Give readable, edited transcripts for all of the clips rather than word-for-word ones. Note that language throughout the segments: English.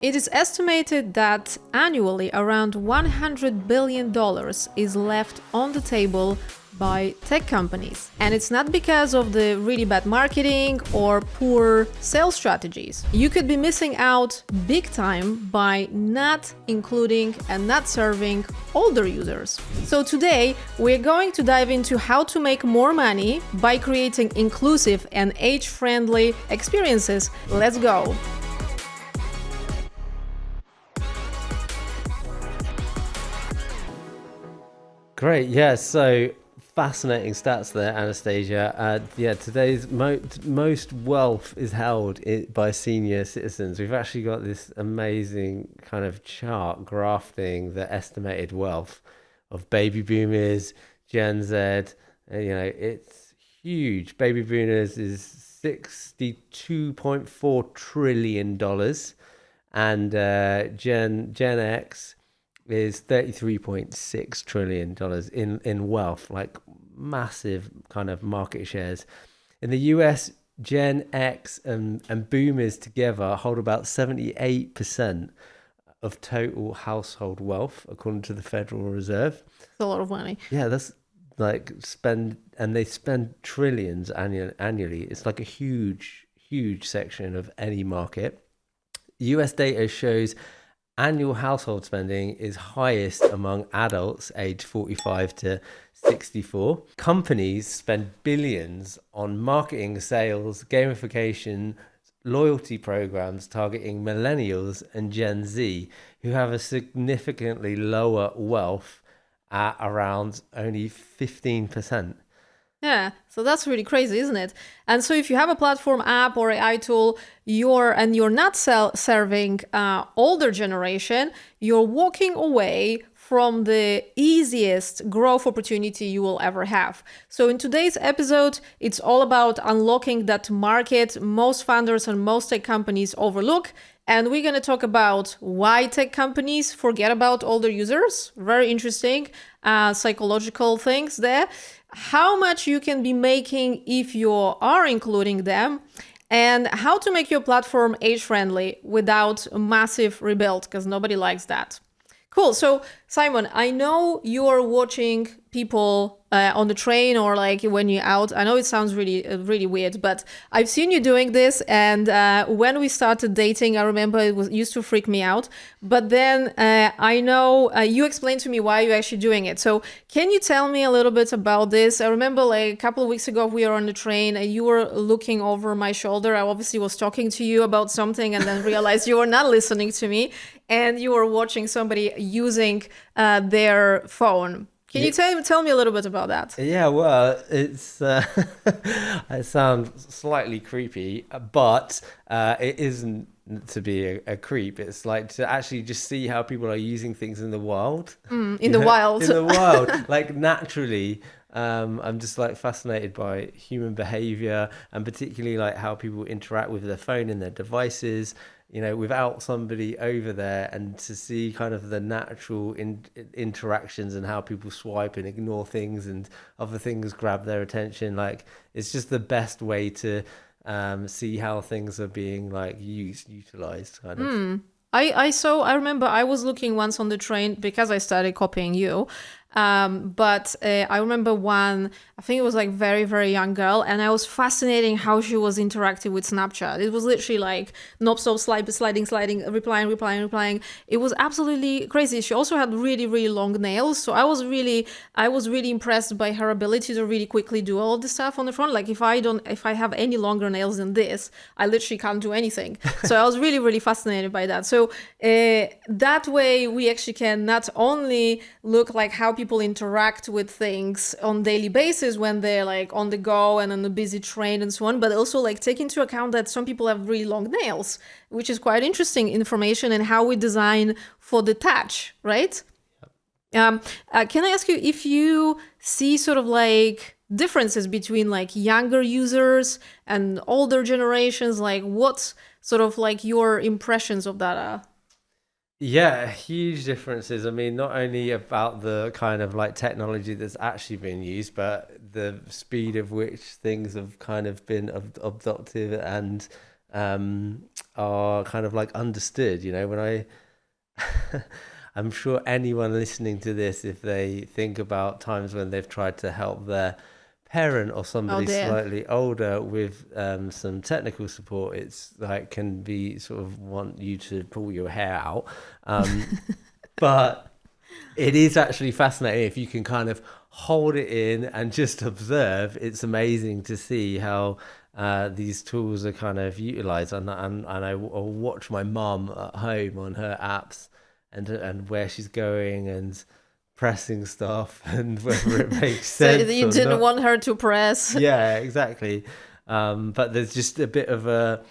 It is estimated that annually around $100 billion is left on the table by tech companies. And it's not because of the really bad marketing or poor sales strategies. You could be missing out big time by not including and not serving older users. So today, we're going to dive into how to make more money by creating inclusive and age-friendly experiences. Let's go! Great. Yeah. So fascinating stats there, Anastasia. Today's most wealth is held by senior citizens. We've actually got this amazing kind of chart graphing the estimated wealth of baby boomers, Gen Z. It's huge. Baby boomers is $62.4 trillion, and Gen X is $33.6 trillion in wealth, like massive kind of market shares. In the US, Gen X and boomers together hold about 78% of total household wealth, according to the Federal Reserve. It's a lot of money. Yeah, that's like they spend trillions annually. It's like a huge section of any market. US data shows annual household spending is highest among adults aged 45 to 64. Companies spend billions on marketing, sales, gamification, loyalty programs targeting millennials and Gen Z, who have a significantly lower wealth at around only 15%. Yeah, so that's really crazy, isn't it? And so if you have a platform, app, or AI tool, you're not serving older generation, you're walking away from the easiest growth opportunity you will ever have. So in today's episode, it's all about unlocking that market most founders and most tech companies overlook. And we're going to talk about why tech companies forget about older users. Very interesting psychological things there. How much you can be making if you are including them, and how to make your platform age-friendly without a massive rebuild, because nobody likes that. Cool. So Simon, I know you are watching people on the train or like when you're out. I know it sounds really weird, but I've seen you doing this. And when we started dating, I remember used to freak me out. But then I know you explained to me why you're actually doing it. So can you tell me a little bit about this? I remember like a couple of weeks ago, we were on the train and you were looking over my shoulder. I obviously was talking to you about something and then realized you were not listening to me and you were watching somebody using their phone. Can you tell me a little bit about that? Yeah, well, it's it sounds slightly creepy, but it isn't to be a creep. It's like to actually just see how people are using things in the wild. In the wild. In the wild, like naturally. I'm just like fascinated by human behavior and particularly like how people interact with their phone and their devices, without somebody over there, and to see kind of the natural interactions and how people swipe and ignore things and other things grab their attention. Like it's just the best way to see how things are being like utilized kind of. I remember I was looking once on the train because I started copying you. But I remember I think it was like very, very young girl, and I was fascinating how she was interacting with Snapchat. It was literally like knob stop, sliding, replying. It was absolutely crazy. She also had really, really long nails. So I was really impressed by her ability to really quickly do all this stuff on the front. Like if I have any longer nails than this, I literally can't do anything. So I was really, really fascinated by that. So that way we actually can not only look like how people interact with things on daily basis when they're like on the go and on a busy train and so on, but also like take into account that some people have really long nails, which is quite interesting information, and how we design for the touch, right? Can I ask you if you see sort of like differences between like younger users and older generations? Like what's sort of like your impressions of that are? Yeah, huge differences. I mean, not only about the kind of like technology that's actually been used, but the speed of which things have kind of been adopted and are kind of like understood. You know, when I I'm sure anyone listening to this, if they think about times when they've tried to help their parent or somebody slightly older with some technical support, it's like can be sort of want you to pull your hair out. But it is actually fascinating if you can kind of hold it in and just observe. It's amazing to see how these tools are kind of utilized. And I'll watch my mum at home on her apps and where she's going and pressing stuff and whether it makes sense. So you didn't want her to press. Yeah, exactly. But there's just a bit of a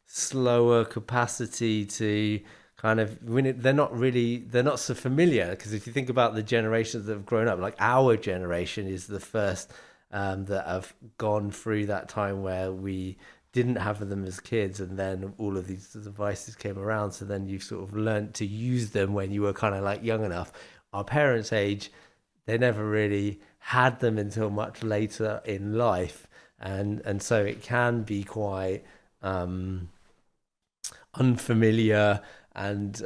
slower capacity to kind of they're not so familiar, because if you think about the generations that have grown up, like our generation is the first that have gone through that time where we didn't have them as kids, and then all of these devices came around, so then you sort of learned to use them when you were kind of like young enough. Our parents' age, they never really had them until much later in life, and so it can be quite unfamiliar and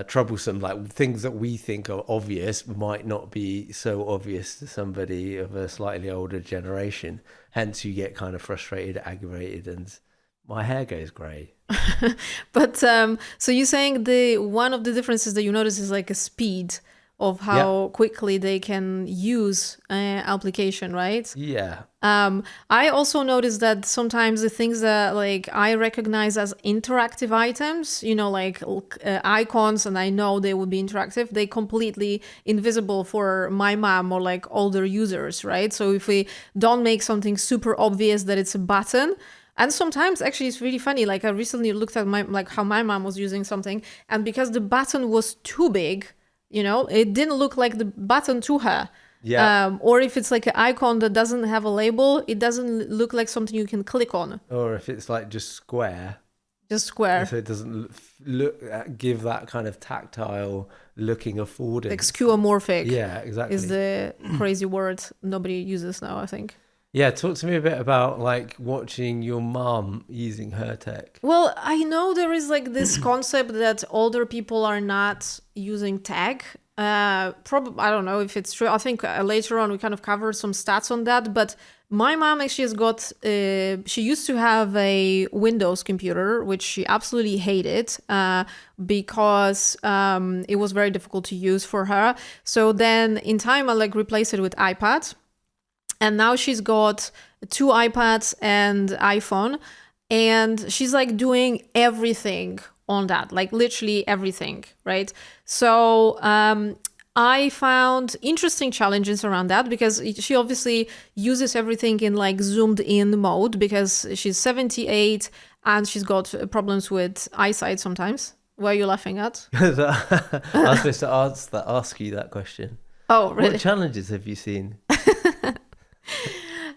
troublesome. Like things that we think are obvious might not be so obvious to somebody of a slightly older generation. Hence you get kind of frustrated, aggravated, and my hair goes grey. But so you're saying one of the differences that you notice is like a speed of how quickly they can use application, right? Yeah. I also noticed that sometimes the things that like I recognize as interactive items, you know, like icons, and I know they would be interactive, they completely invisible for my mom or like older users, right? So if we don't make something super obvious that it's a button, and sometimes actually it's really funny. Like I recently looked at how my mom was using something, and because the button was too big, you know, it didn't look like the button to her. Yeah. Or if it's like an icon that doesn't have a label, it doesn't look like something you can click on. Or if it's like just square. Just square. So it doesn't give that kind of tactile looking affordance. Like skeuomorphic. Yeah, exactly. Is the crazy word nobody uses now, I think. Yeah, talk to me a bit about like watching your mom using her tech. Well, I know there is like this concept that older people are not using tech. Probably, I don't know if it's true. I think later on we kind of cover some stats on that. But my mom actually has got, she used to have a Windows computer, which she absolutely hated because it was very difficult to use for her. So then in time, I like replaced it with iPad. And now she's got 2 iPads and iPhone, and she's like doing everything on that, like literally everything, right? So I found interesting challenges around that because she obviously uses everything in like zoomed in mode because she's 78 and she's got problems with eyesight sometimes. What are you laughing at? I was supposed to ask you that question. Oh, really? What challenges have you seen?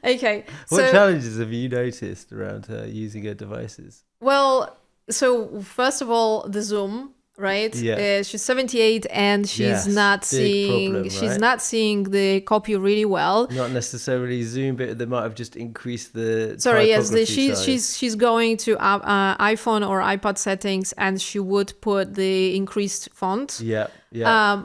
Okay. What challenges have you noticed around her using her devices? Well, so first of all, the zoom, right? Yeah. She's 78 and she's not seeing the copy really well. Not necessarily zoom, but they might have just increased the she's going to iPhone or iPad settings and she would put the increased font. Yeah.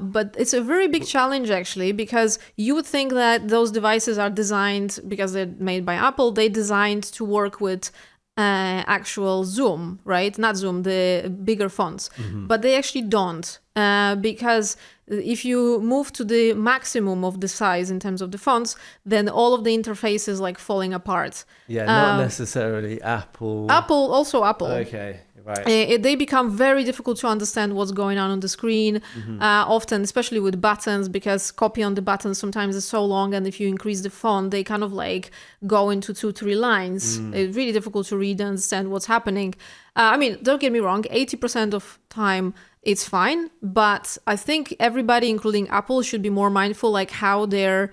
But it's a very big challenge actually, because you would think that those devices are designed, because they're made by Apple, they designed to work with actual zoom, right? Not zoom, the bigger fonts. Mm-hmm. But they actually don't, because if you move to the maximum of the size in terms of the fonts, then all of the interface is like falling apart. Yeah, not necessarily Apple. Also Apple. Okay. Right. They become very difficult to understand what's going on the screen, often, especially with buttons, because copy on the buttons sometimes is so long, and if you increase the font, they kind of like go into 2-3 lines. It's really difficult to read and understand what's happening. I mean, don't get me wrong, 80% of time it's fine, but I think everybody, including Apple, should be more mindful like how their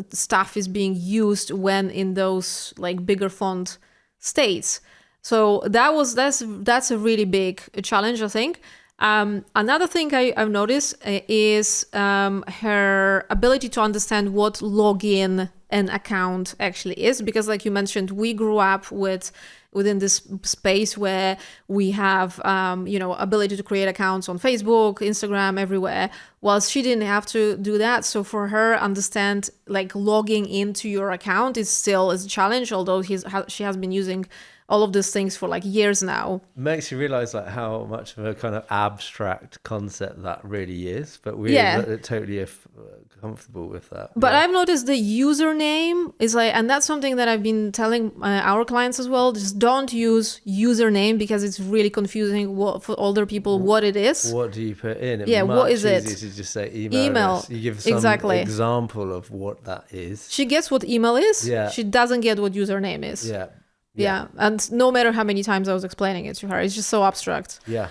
stuff is being used when in those like bigger font states. So that's a really big challenge, I think. Another thing I've noticed is her ability to understand what login an account actually is, because like you mentioned, we grew up with within this space where we have, ability to create accounts on Facebook, Instagram, everywhere. Well, she didn't have to do that. So for her, understand like logging into your account is still a challenge, although she has been using all of these things for like years now. Makes you realize like how much of a kind of abstract concept that really is, but we're totally comfortable with that. But I've noticed the username is like, and that's something that I've been telling our clients as well. Just don't use username because it's really confusing for older people what it is. What do you put in? What is it? To just say email. You give some example of what that is. She gets what email is. Yeah. She doesn't get what username is. Yeah. And no matter how many times I was explaining it to her, it's just so abstract. Yeah.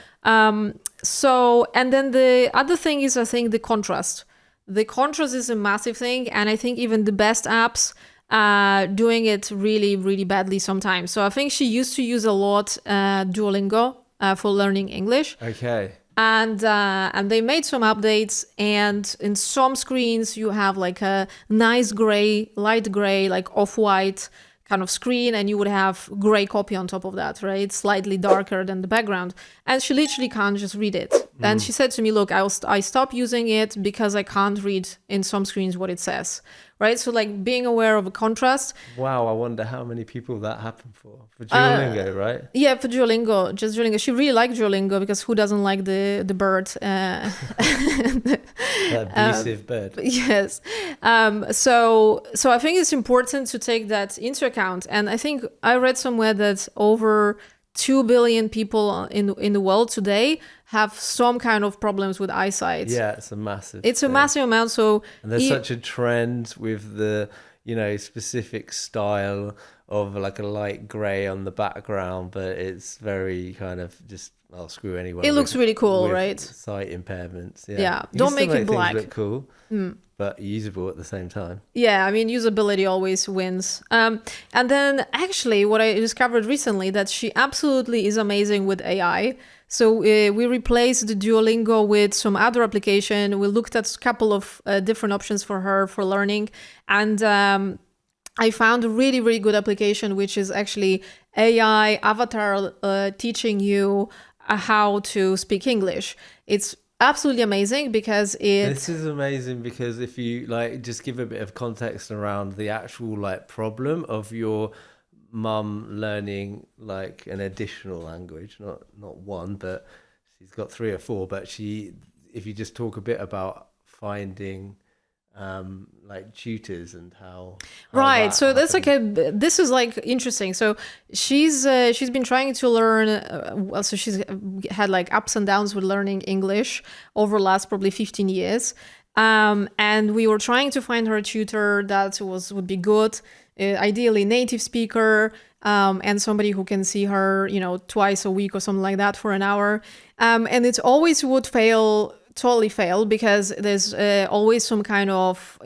So, and then the other thing is, I think, the contrast. The contrast is a massive thing. And I think even the best apps are doing it really, really badly sometimes. So I think she used to use a lot Duolingo for learning English. Okay. And they made some updates, and in some screens you have like a nice gray, light gray, like off-white kind of screen, and you would have gray copy on top of that, right? Slightly darker than the background. And she literally can't just read it. And she said to me, look, I stopped using it because I can't read in some screens what it says, right? So like being aware of a contrast. Wow, I wonder how many people that happened for Duolingo, right? Yeah, for Duolingo, just Duolingo. She really liked Duolingo because who doesn't like the bird? That abusive bird. Yes. So I think it's important to take that into account. And I think I read somewhere that over 2 billion people in the world today have some kind of problems with eyesight. Yeah, it's a massive massive amount. So and there's such a trend with the specific style of like a light gray on the background, but it's very kind of just screw anyone. It looks really cool, right? Sight impairments. Don't make it black. Things look cool, but usable at the same time. Yeah, I mean, usability always wins. And then actually what I discovered recently, that she absolutely is amazing with AI. So we replaced the Duolingo with some other application. We looked at a couple of different options for her for learning. And I found a really, really good application, which is actually AI avatar teaching you how to speak English. It's absolutely amazing because This is amazing because if you like just give a bit of context around the actual like problem of your mum learning like an additional language, not one, but she's got 3 or 4, but if you just talk a bit about finding like tutors and how right, so that's happened. Like this is like interesting. So she's been trying to learn so she's had like ups and downs with learning English over the last probably 15 years, and we were trying to find her a tutor that would be good, ideally native speaker, and somebody who can see her twice a week or something like that for an hour, and it always would totally fail because there's always some kind of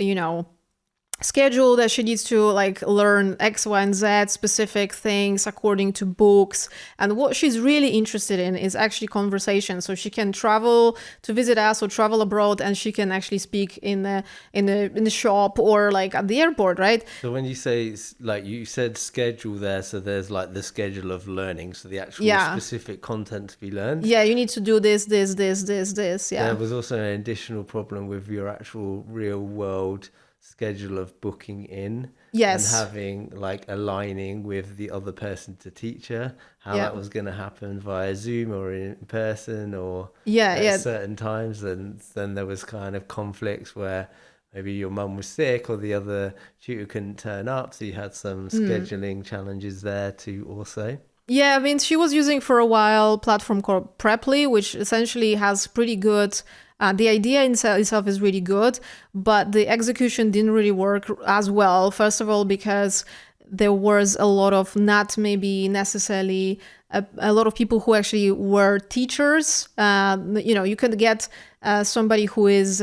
schedule that she needs to like learn X, Y, and Z specific things according to books. And what she's really interested in is actually conversation. So she can travel to visit us or travel abroad, and she can actually speak in the shop or like at the airport, right? So when you say, like you said schedule there, so there's like the schedule of learning, so the actual specific content to be learned. Yeah, you need to do this. Yeah. There was also an additional problem with your actual real world schedule of booking in, and having like aligning with the other person to teacher how that was going to happen via Zoom or in person or at certain times, and then there was kind of conflicts where maybe your mum was sick or the other tutor couldn't turn up, so you had some scheduling challenges there too also. Yeah, I mean, she was using for a while a platform called Preply, which essentially has pretty good the idea itself is really good, but the execution didn't really work as well. First of all, because there was a lot of not maybe necessarily a lot of people who actually were teachers. You could get somebody who is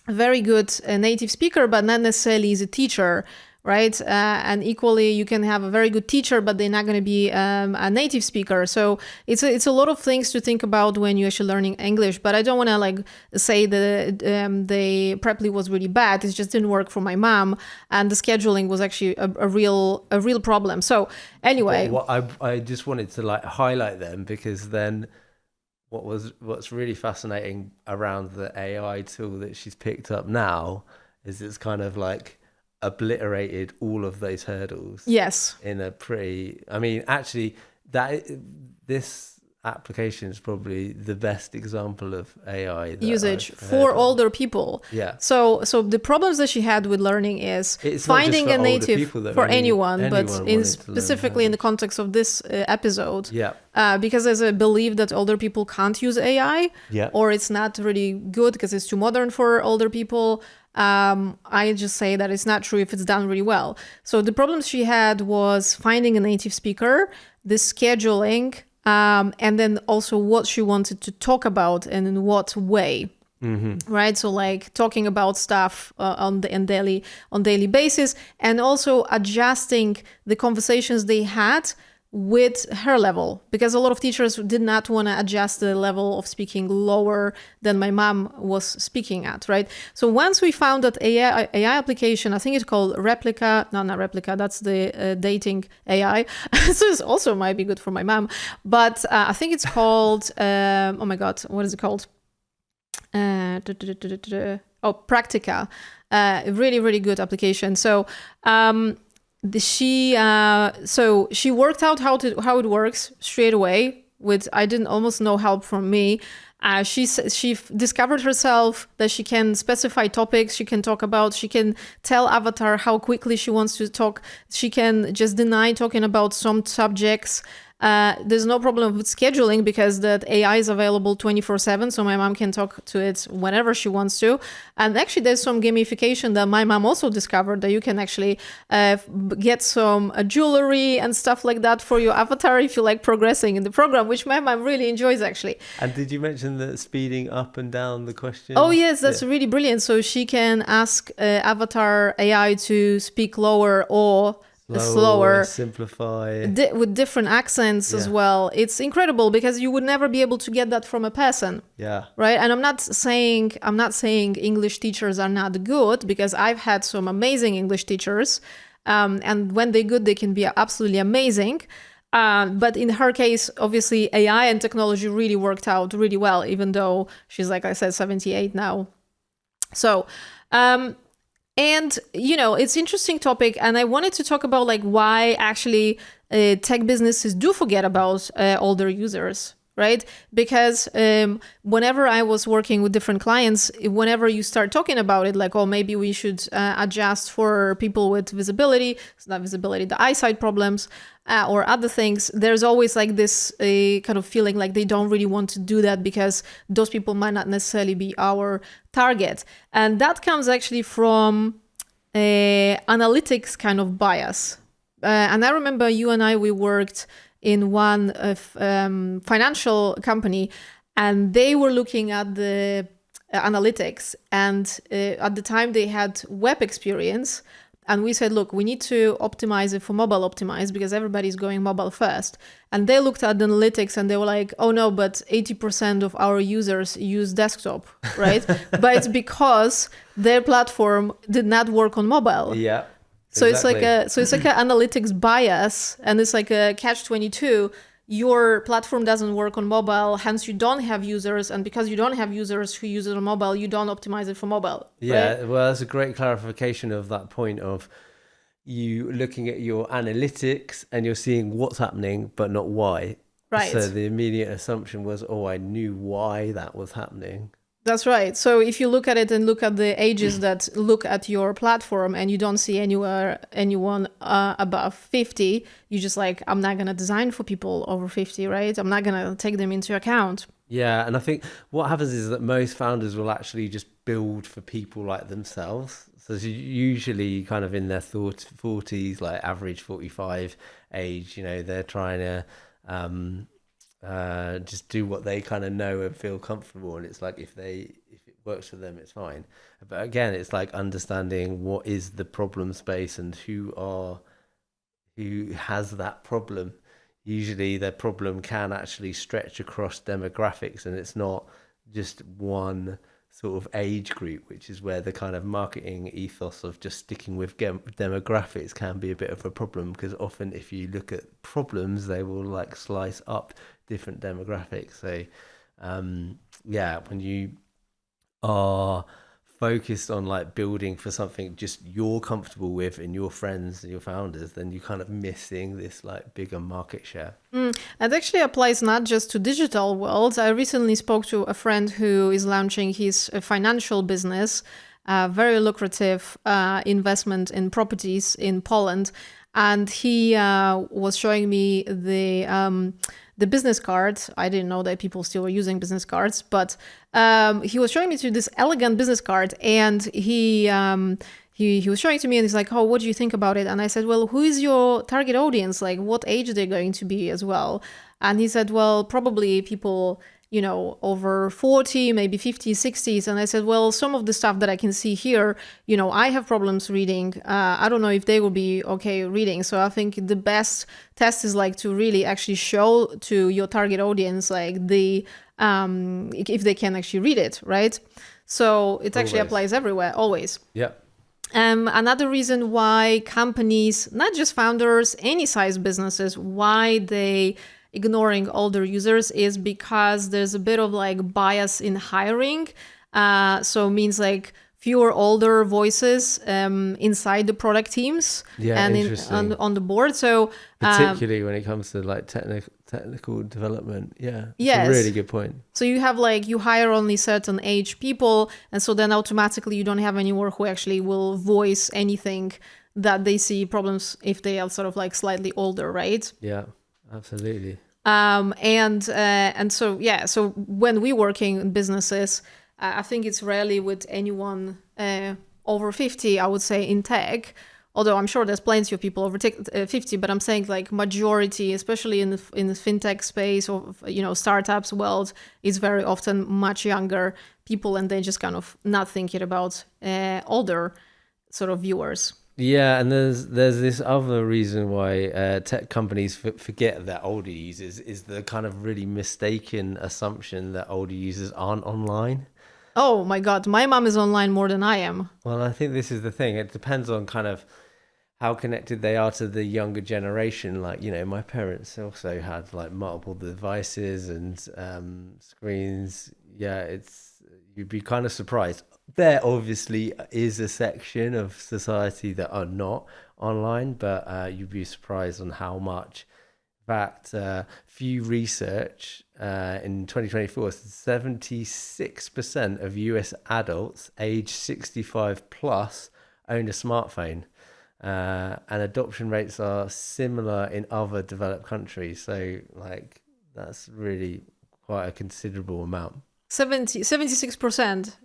very good native speaker, but not necessarily is a teacher, right? And equally, you can have a very good teacher, but they're not going to be a native speaker. So it's a lot of things to think about when you're actually learning English. But I don't want to like say that the Preply was really bad. It just didn't work for my mom, and the scheduling was actually a real problem. So anyway, I just wanted to like highlight them, because then what's really fascinating around the AI tool that she's picked up now is it's kind of like obliterated all of those hurdles. Yes. In a pretty, I mean, actually, this application is probably the best example of AI usage for older people. Yeah. So the problems that she had with learning is it's finding a native for anyone, but specifically in the context of this episode. Yeah. Because there's a belief that older people can't use AI, yeah, or it's not really good because it's too modern for older people. I just say that it's not true if it's done really well. So the problems she had was finding a native speaker, the scheduling, and then also what she wanted to talk about and in what way. Mm-hmm. Right, so like talking about stuff on daily basis, and also adjusting the conversations they had with her level, because a lot of teachers did not want to adjust the level of speaking lower than my mom was speaking at, right? So once we found that AI application, I think it's called Replica, no, not Replica, that's the dating AI. So it also might be good for my mom, but I think it's called, oh my God, what is it called? Practica. Really, really good application. So, she worked out how it works straight away with I didn't almost no help from me. She discovered herself that she can specify topics she can talk about. She can tell Avatar how quickly she wants to talk. She can just deny talking about some subjects. There's no problem with scheduling because that AI is available 24/7, so my mom can talk to it whenever she wants to. And actually, there's some gamification that my mom also discovered that you can actually get some jewelry and stuff like that for your avatar if you like progressing in the program, which my mom really enjoys actually. And did you mention the speeding up and down the question? Oh yes, that's really brilliant. So she can ask Avatar AI to speak lower or slower, simplify with different accents as well. It's incredible because you would never be able to get that from a person. Yeah. Right. And I'm not saying English teachers are not good, because I've had some amazing English teachers, and when they're good, they can be absolutely amazing. But in her case, obviously, AI and technology really worked out really well, even though she's, like I said, 78 now. So, and, it's interesting topic. And I wanted to talk about like why actually tech businesses do forget about older users, right? Because whenever I was working with different clients, whenever you start talking about it, like, oh, maybe we should adjust for people with visibility, it's not visibility, the eyesight problems, or other things, there's always like this kind of feeling like they don't really want to do that because those people might not necessarily be our target. And that comes actually from analytics kind of bias. And I remember you and I, we worked in one financial company, and they were looking at the analytics, and at the time they had web experience. And we said, look, we need to optimize it for mobile optimized because everybody's going mobile first. And they looked at the analytics and they were like, oh no, but 80% of our users use desktop, right? But it's because their platform did not work on mobile. Yeah. So exactly. it's like an analytics bias, and it's like a catch-22. Your platform doesn't work on mobile, hence you don't have users, and because you don't have users who use it on mobile, you don't optimize it for mobile. Yeah, right? well, that's a great clarification of that point of you looking at your analytics and you're seeing what's happening, but not why. Right. So the immediate assumption was, oh, I knew why that was happening. That's right. So if you look at it and look at the ages that look at your platform and you don't see anyone above 50, you just like, I'm not going to design for people over 50, right? I'm not going to take them into account. Yeah. And I think what happens is that most founders will actually just build for people like themselves. So it's usually kind of in their 40s, like average 45 age, they're trying to just do what they kind of know and feel comfortable. And it's like if it works for them, it's fine. But again, it's like understanding what is the problem space and who has that problem. Usually their problem can actually stretch across demographics, and it's not just one sort of age group, which is where the kind of marketing ethos of just sticking with demographics can be a bit of a problem, because often if you look at problems, they will like slice up different demographics. So when you are focused on like building for something just you're comfortable with and your friends and your founders, then you're kind of missing this like bigger market share. It actually applies not just to digital worlds. I recently spoke to a friend who is launching his financial business, very lucrative investment in properties in Poland. And he was showing me the business card. I didn't know that people still were using business cards, but he was showing me to this elegant business card, and he was showing it to me, and he's like, "Oh, what do you think about it?" And I said, "Well, who is your target audience? Like, what age they're going to be as well?" And he said, "Well, probably people, over 40, maybe 50s, 60s. And I said, well, some of the stuff that I can see here, I have problems reading. I don't know if they will be okay reading. So I think the best test is like to really actually show to your target audience, like if they can actually read it, right? So it actually applies everywhere, always. Yeah. Another reason why companies, not just founders, any size businesses, why they ignoring older users is because there's a bit of like bias in hiring. So it means like fewer older voices inside the product teams and on the board. So particularly when it comes to like technical development. Yeah. Yes. It's a really good point. So you have like, you hire only certain age people. And so then automatically you don't have anyone who actually will voice anything that they see problems if they are sort of like slightly older, right? Yeah. Absolutely. And so when we working in businesses, I think it's rarely with anyone over 50, I would say, in tech, although I'm sure there's plenty of people over 50, but I'm saying like majority, especially in the fintech space or, startups world, is very often much younger people, and they're just kind of not thinking about older sort of viewers. Yeah, and there's this other reason why tech companies forget that older users is the kind of really mistaken assumption that older users aren't online. Oh my God, my mom is online more than I am. Well, I think this is the thing. It depends on kind of how connected they are to the younger generation. Like, my parents also had like multiple devices and screens. Yeah, you'd be kind of surprised. There obviously is a section of society that are not online, but you'd be surprised on how much. In fact, Few Research in 2024, 76% of US adults age 65 plus own a smartphone, and adoption rates are similar in other developed countries. So like that's really quite a considerable amount. 76%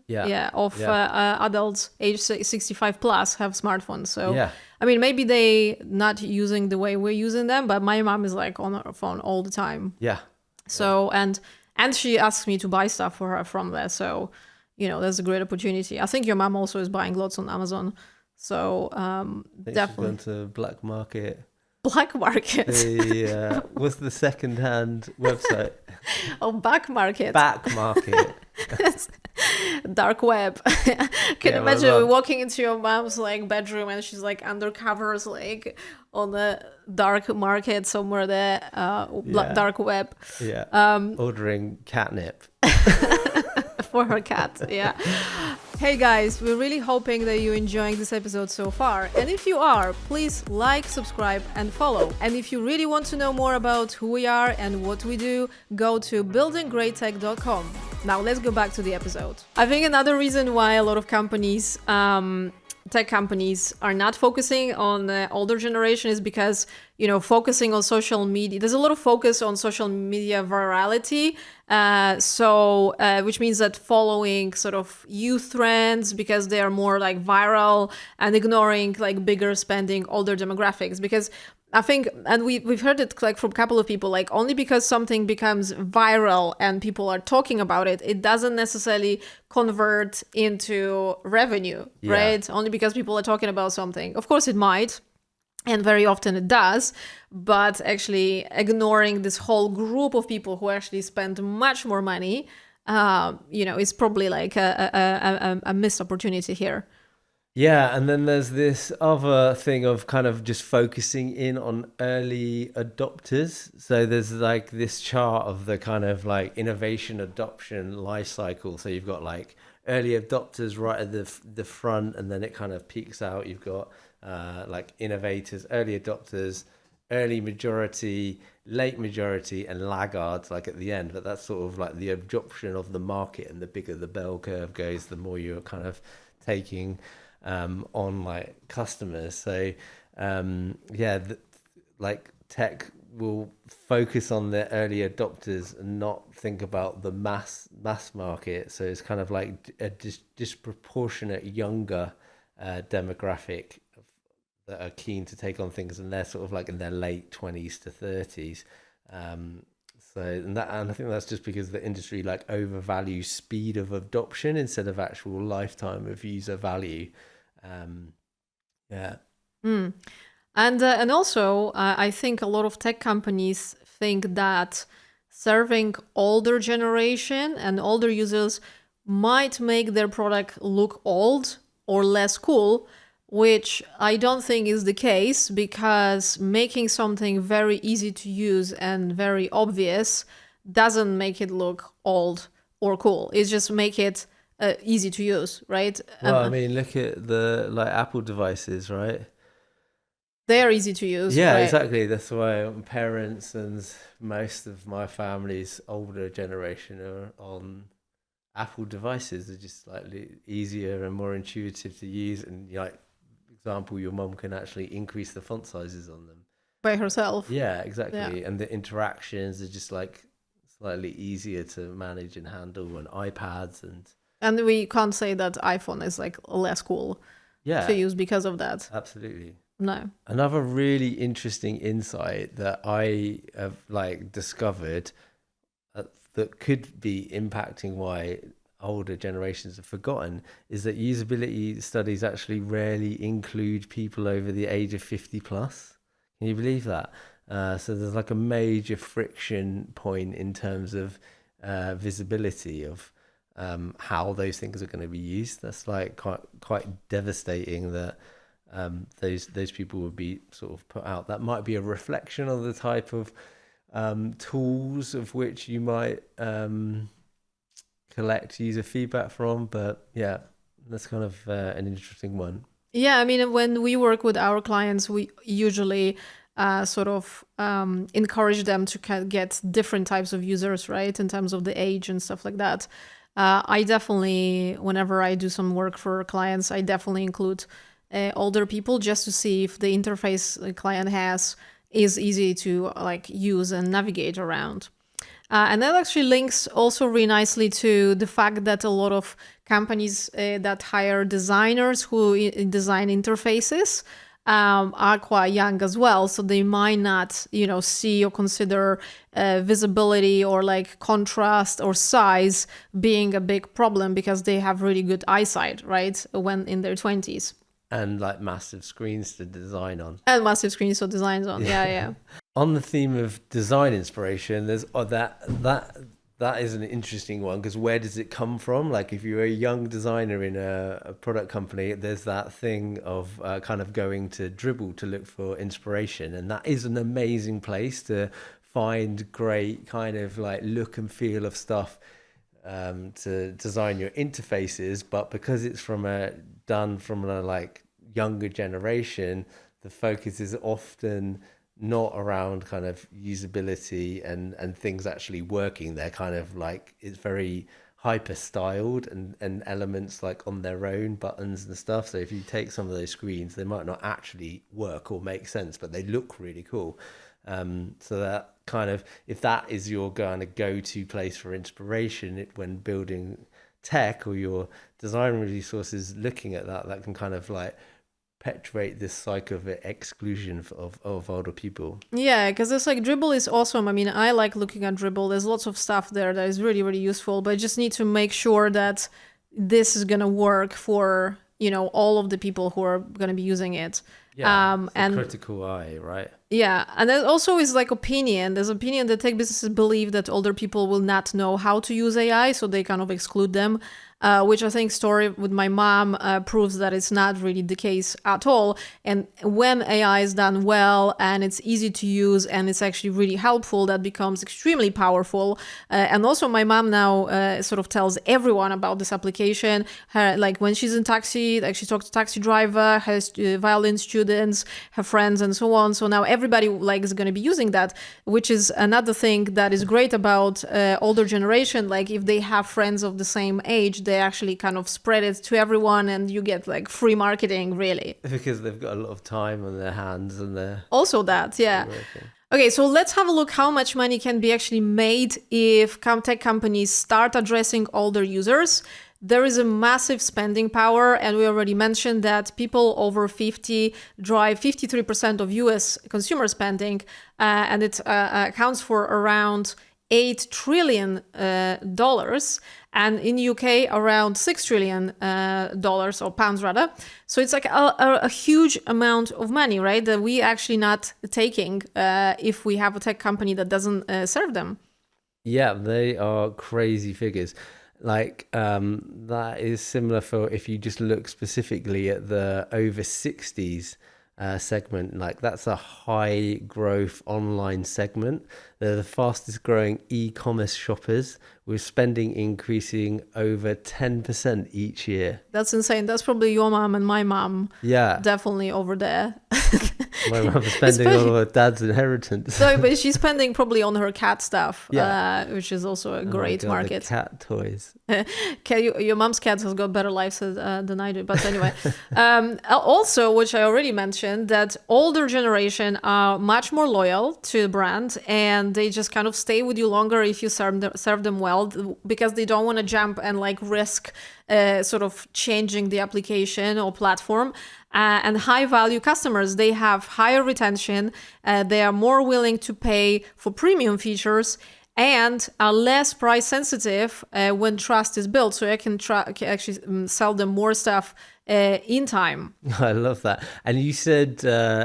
of adults age 65 plus have smartphones. So I mean, maybe they not using the way we're using them, but my mom is like on her phone all the time. Yeah. So and she asks me to buy stuff for her from there. So that's a great opportunity. I think your mom also is buying lots on Amazon. So definitely she's gone to black market. Black market. What's the second-hand website? Oh, back market. Back market. Dark web. Can you imagine walking into your mom's like bedroom and she's like undercovers like on the dark market somewhere there, dark web. Yeah. Ordering catnip. For her cat, yeah. Hey guys, we're really hoping that you're enjoying this episode so far. And if you are, please like, subscribe, and follow. And if you really want to know more about who we are and what we do, go to buildinggreattech.com. Now let's go back to the episode. I think another reason why a lot of companies, tech companies, are not focusing on the older generation is because, focusing on social media, there's a lot of focus on social media virality. Which means that following sort of youth trends because they are more like viral and ignoring like bigger spending older demographics. Because I think, and we've heard it like from a couple of people, like only because something becomes viral and people are talking about it, it doesn't necessarily convert into revenue, Yeah. right? Only because people are talking about something. Of course it might, and very often it does, but actually ignoring this whole group of people who actually spend much more money, is probably like a missed opportunity here. Yeah, and then there's this other thing of kind of just focusing in on early adopters. So there's like this chart of the kind of like innovation adoption life cycle. So you've got like early adopters right at the front, and then it kind of peaks out. You've got like innovators, early adopters, early majority, late majority, and laggards like at the end. But that's sort of like the adoption of the market, and the bigger the bell curve goes, the more you're kind of taking on like customers. So like tech will focus on the early adopters and not think about the mass market. So it's kind of like a disproportionate younger demographic that are keen to take on things, and they're sort of like in their late 20s to 30s. And I think that's just because the industry like overvalues speed of adoption instead of actual lifetime of user value. Yeah. And also, I think a lot of tech companies think that serving older generation and older users might make their product look old or less cool, which I don't think is the case, because making something very easy to use and very obvious doesn't make it look old or cool. It's just make it easy to use, right? Well, I mean, look at the like Apple devices, right? They are easy to use, Yeah, right? exactly. That's why parents and most of my family's older generation are on Apple devices. They're just slightly easier and more intuitive to use. And like example, your mum can actually increase the font sizes on them By herself. Yeah, exactly. Yeah. And the interactions are just like slightly easier to manage and handle, and iPads And we can't say that iPhone is like less cool yeah, to use because of that. absolutely. No. Another really interesting insight that I have like discovered that could be impacting why older generations have forgotten is that usability studies actually rarely include people over the age of 50 plus. Can you believe that? So there's like a major friction point in terms of visibility of how those things are going to be used. That's like quite devastating that those people would be sort of put out. That might be a reflection of the type of tools of which you might collect user feedback from, but yeah, that's kind of an interesting one. Yeah, I mean, when we work with our clients, we usually sort of encourage them to get different types of users, right, in terms of the age and stuff like that. I definitely, whenever I do some work for clients, I definitely include older people just to see if the interface the client has is easy to like use and navigate around. And that actually links also really nicely to the fact that a lot of companies that hire designers who design interfaces are quite young as well. So they might not, see or consider visibility or like contrast or size being a big problem because they have really good eyesight, right? When in their 20s. And like massive screens to design on. And massive screens or designs on. Yeah. On the theme of design inspiration, there's that is an interesting one, because where does it come from? Like if you're a young designer in a product company, there's that thing of kind of going to Dribble to look for inspiration, and that is an amazing place to find great kind of like look and feel of stuff to design your interfaces. But because it's done from a like younger generation, the focus is often not around kind of usability and things actually working. They're kind of like, it's very hyper styled and elements like on their own, buttons and stuff. So if you take some of those screens, they might not actually work or make sense, but they look really cool. So that kind of, if that is your kind of go-to place for inspiration when building tech, or your design resources looking at that can kind of like perpetuate this cycle of exclusion of older people. Yeah, because it's like Dribble is awesome. I mean, I like looking at Dribble. There's lots of stuff there that is really, really useful, but I just need to make sure that this is going to work for, all of the people who are going to be using it. Yeah, it's a critical eye, right? Yeah, and there also is like opinion. There's opinion that tech businesses believe that older people will not know how to use AI, so they kind of exclude them, which I think story with my mom proves that it's not really the case at all. And when AI is done well and it's easy to use and it's actually really helpful, that becomes extremely powerful. And also my mom now sort of tells everyone about this application. Like when she's in taxi, like she talks to taxi driver, her violin students, her friends, and so on. So now everybody like is going to be using that, which is another thing that is great about older generation. Like if they have friends of the same age, they actually kind of spread it to everyone, and you get like free marketing, really. Because they've got a lot of time on their hands and they're also that, yeah. Okay, so let's have a look how much money can be actually made if tech companies start addressing older users. There is a massive spending power, and we already mentioned that people over 50 drive 53% of US consumer spending, and it accounts for around $8 trillion, and in UK around $6 trillion, or pounds rather. So it's like a huge amount of money, right, that we actually not taking if we have a tech company that doesn't serve them. Yeah, they are crazy figures. Like that is similar for if you just look specifically at the over 60s segment. Like that's a high growth online segment. They're the fastest growing e-commerce shoppers, with spending increasing over 10% each year. That's insane. That's probably your mom and my mom. Yeah, definitely over there. My mom's spending all of her dad's inheritance. So, but she's spending probably on her cat stuff, which is also a great market. The cat toys. Your mom's cat has got better lives than I do. But anyway, also, which I already mentioned, that older generation are much more loyal to the brand, and they just kind of stay with you longer if you serve them well, because they don't want to jump and like risk sort of changing the application or platform. And high value customers, they have higher retention, they are more willing to pay for premium features, and are less price sensitive when trust is built. So I can actually sell them more stuff in time. I love that. And you said,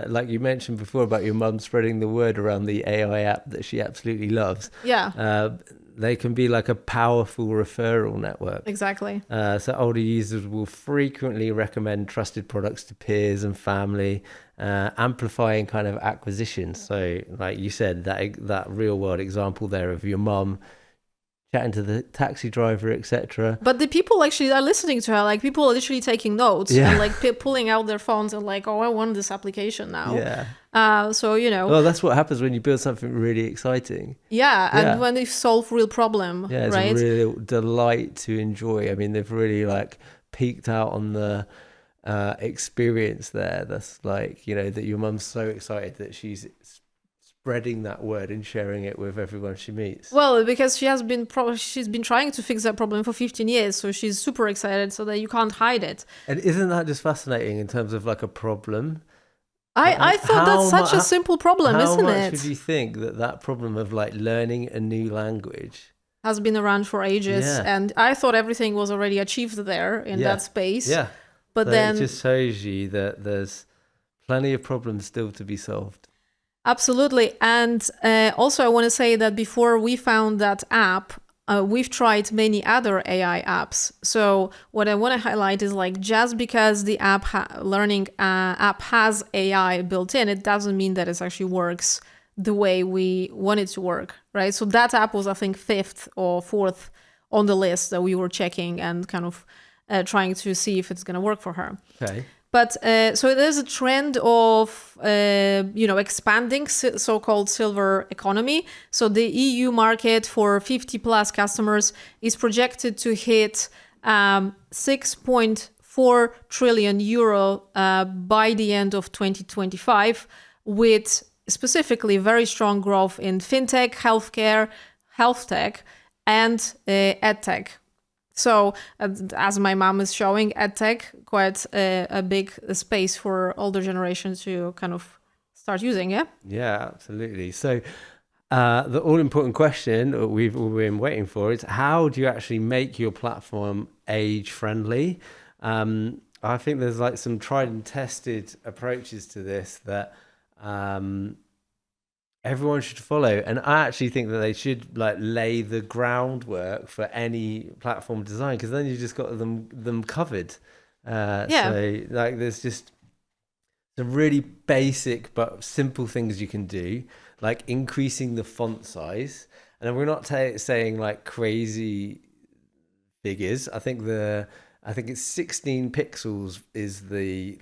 like you mentioned before, about your mum spreading the word around the AI app that she absolutely loves. Yeah. They can be like a powerful referral network. Exactly. So older users will frequently recommend trusted products to peers and family, amplifying kind of acquisition. So like you said, that real world example there of your mum chatting to the taxi driver, etc. But the people actually are listening to her. Like people are literally taking notes and like pulling out their phones and like, oh, I want this application now. Yeah. So, Well, that's what happens when you build something really exciting. Yeah, and when they solve real problem, it's right? a real delight to enjoy. I mean, they've really like peaked out on the experience there. That's like, that your mum's so excited that she's spreading that word and sharing it with everyone she meets. Well, because she's been trying to fix that problem for 15 years, so she's super excited, so that you can't hide it. And isn't that just fascinating in terms of like a problem? I thought that's such a simple problem, isn't it? How much would you think that problem of like learning a new language has been around for ages, and I thought everything was already achieved there in that space. Yeah. But so then it just shows you that there's plenty of problems still to be solved. Absolutely. And also I want to say that before we found that app, we've tried many other AI apps. So what I want to highlight is like, just because the learning app has AI built in, it doesn't mean that it actually works the way we want it to work, right? So that app was, I think, 5th or 4th on the list that we were checking and kind of trying to see if it's going to work for her. Okay. But so there's a trend of, expanding so-called silver economy. So the EU market for 50 plus customers is projected to hit 6.4 trillion euro by the end of 2025, with specifically very strong growth in fintech, healthcare, health tech, and edtech. So as my mom is showing, EdTech, quite a big space for older generations to kind of start using, yeah? Yeah, absolutely. So the all-important question we've all been waiting for is how do you actually make your platform age-friendly? I think there's like some tried and tested approaches to this that everyone should follow, and I actually think that they should like lay the groundwork for any platform design, because then you just got them covered. Yeah. So like there's just some really basic but simple things you can do, like increasing the font size. And we're not saying like crazy figures. I think it's 16 pixels is the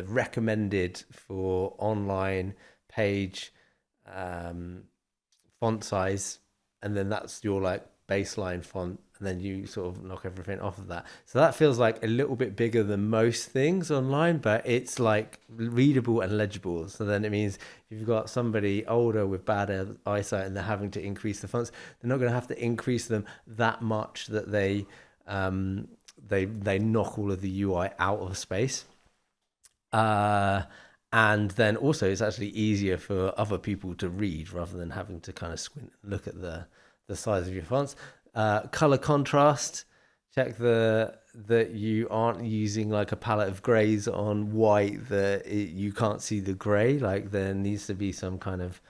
recommended for online page font size, and then that's your like baseline font, and then you sort of knock everything off of that. So that feels like a little bit bigger than most things online, but it's like readable and legible. So then it means if you've got somebody older with bad eyesight and they're having to increase the fonts, they're not going to have to increase them that much that they knock all of the UI out of space. And then also it's actually easier for other people to read rather than having to kind of squint and look at the size of your fonts. Color contrast, check that you aren't using like a palette of grays on white that you can't see the gray. Like there needs to be some kind of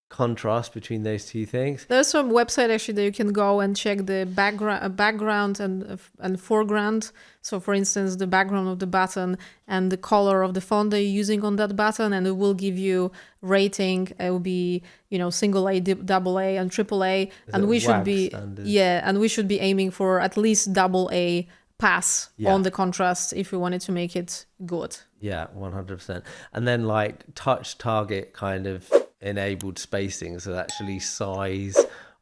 contrast between those two things. There's some website actually that you can go and check the background and foreground. So for instance, the background of the button and the color of the font that you're using on that button, and it will give you rating. It will be, single A, double A, and triple A. And we should be standard? And we should be aiming for at least double A pass on the contrast if we wanted to make it good. Yeah, 100%. And then like touch target kind of enabled spacing, so actually size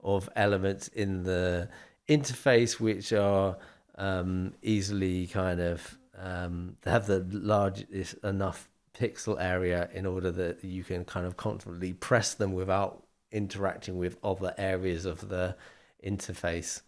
of elements in the interface which are easily kind of have the largest enough pixel area in order that you can kind of confidently press them without interacting with other areas of the interface.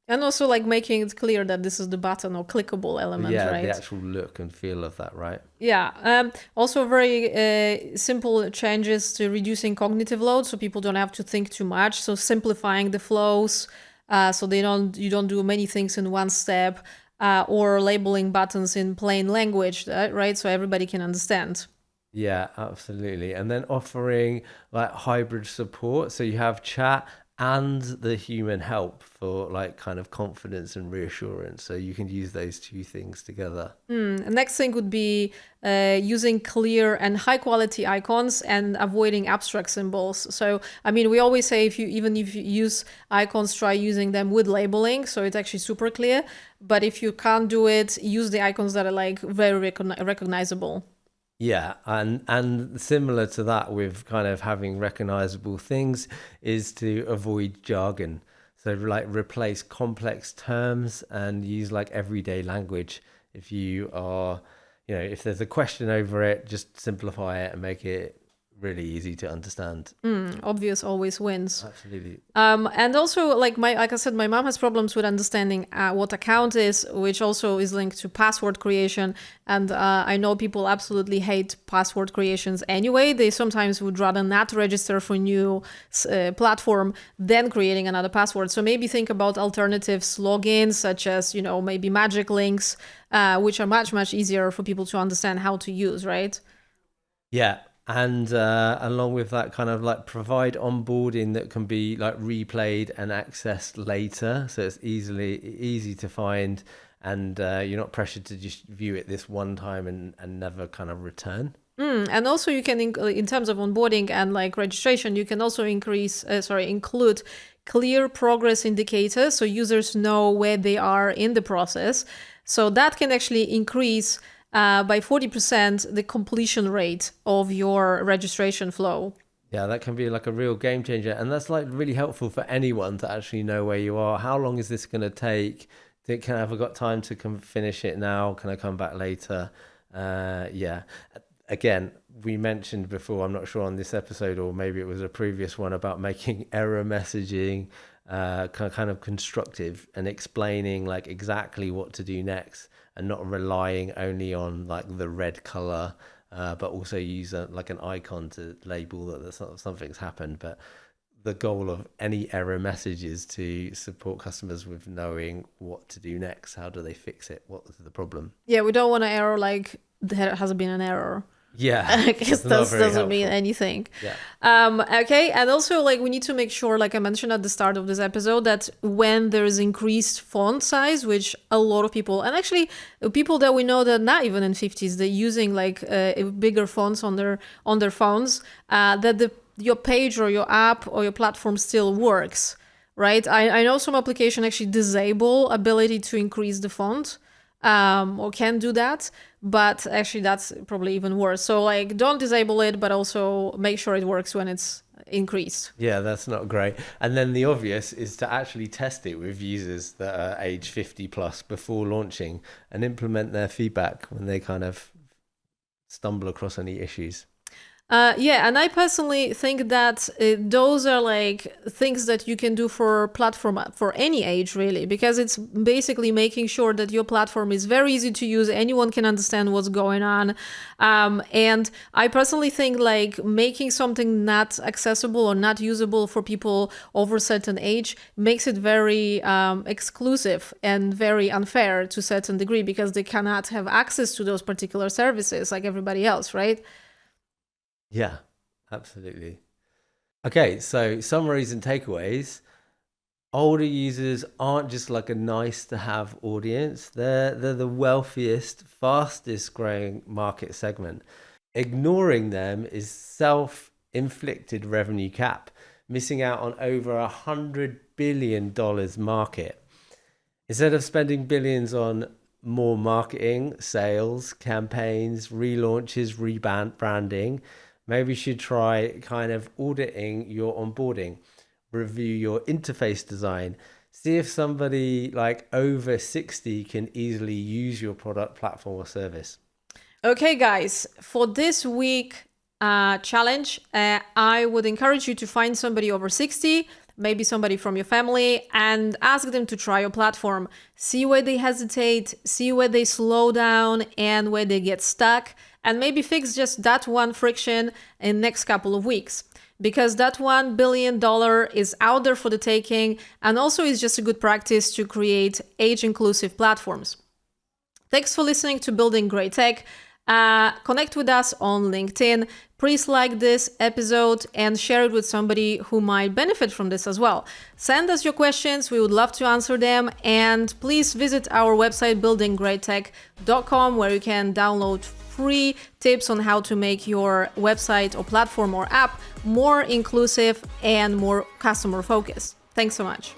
And also like making it clear that this is the button or clickable element, right? The actual look and feel of that, right? Yeah. Also very simple changes to reducing cognitive load, so people don't have to think too much. So simplifying the flows, so you don't do many things in one step, or labeling buttons in plain language, right? So everybody can understand. Yeah, absolutely. And then offering like hybrid support, so you have chat and the human help for like kind of confidence and reassurance. So you can use those two things together. Next thing would be using clear and high quality icons and avoiding abstract symbols. So, I mean, we always say if you use icons, try using them with labeling. So it's actually super clear. But if you can't do it, use the icons that are like very recognizable. Yeah, and similar to that with kind of having recognizable things is to avoid jargon. So like replace complex terms and use like everyday language. If you are, if there's a question over it, just simplify it and make it really easy to understand. Obvious always wins. Absolutely. And also, like I said, my mom has problems with understanding what account is, which also is linked to password creation. And I know people absolutely hate password creations anyway. They sometimes would rather not register for new platform than creating another password. So maybe think about alternatives, logins, such as, maybe magic links, which are much, much easier for people to understand how to use, right? Yeah. And along with that, kind of like provide onboarding that can be like replayed and accessed later, so it's easy to find, and you're not pressured to just view it this one time and never kind of return. And also you can, in terms of onboarding and like registration, you can also include clear progress indicators so users know where they are in the process. So that can actually increase by 40% the completion rate of your registration flow. Yeah, that can be like a real game changer. And that's like really helpful for anyone to actually know where you are. How long is this going to take? Have I got time to finish it now? Can I come back later? Yeah. Again, we mentioned before, I'm not sure on this episode or maybe it was a previous one, about making error messaging kind of constructive and explaining like exactly what to do next, and not relying only on like the red color, but also use like an icon to label that something's happened. But the goal of any error message is to support customers with knowing what to do next. How do they fix it? What was the problem? Yeah, we don't want an error like there has been an error. Yeah, Because that doesn't mean anything. Yeah. Okay, and also like we need to make sure, like I mentioned at the start of this episode, that when there is increased font size, which a lot of people, and actually people that we know that not even in 50s, they're using like bigger fonts on their phones, that your page or your app or your platform still works, right? I know some application actually disable ability to increase the font. Or can do that, but actually that's probably even worse. So like don't disable it, but also make sure it works when it's increased. Yeah, that's not great. And then the obvious is to actually test it with users that are age 50 plus before launching, and implement their feedback when they kind of stumble across any issues. Yeah, and I personally think that those are like things that you can do for platform for any age, really, because it's basically making sure that your platform is very easy to use. Anyone can understand what's going on. And I personally think like making something not accessible or not usable for people over a certain age makes it very exclusive and very unfair to a certain degree, because they cannot have access to those particular services like everybody else, right? Yeah, absolutely. Okay, so summaries and takeaways. Older users aren't just like a nice to have audience. They're the wealthiest, fastest growing market segment. Ignoring them is self-inflicted revenue cap, missing out on over $100 billion market. Instead of spending billions on more marketing, sales, campaigns, relaunches, rebranding, maybe you should try kind of auditing your onboarding, review your interface design, see if somebody like over 60 can easily use your product, platform, or service. Okay, guys, for this week challenge, I would encourage you to find somebody over 60, maybe somebody from your family, and ask them to try your platform. See where they hesitate, see where they slow down and where they get stuck, and maybe fix just that one friction in the next couple of weeks. Because that $1 billion is out there for the taking, and also is just a good practice to create age-inclusive platforms. Thanks for listening to Building Great Tech. Connect with us on LinkedIn. Please like this episode and share it with somebody who might benefit from this as well. Send us your questions. We would love to answer them. And please visit our website, buildinggreattech.com, where you can download free tips on how to make your website or platform or app more inclusive and more customer focused. Thanks so much.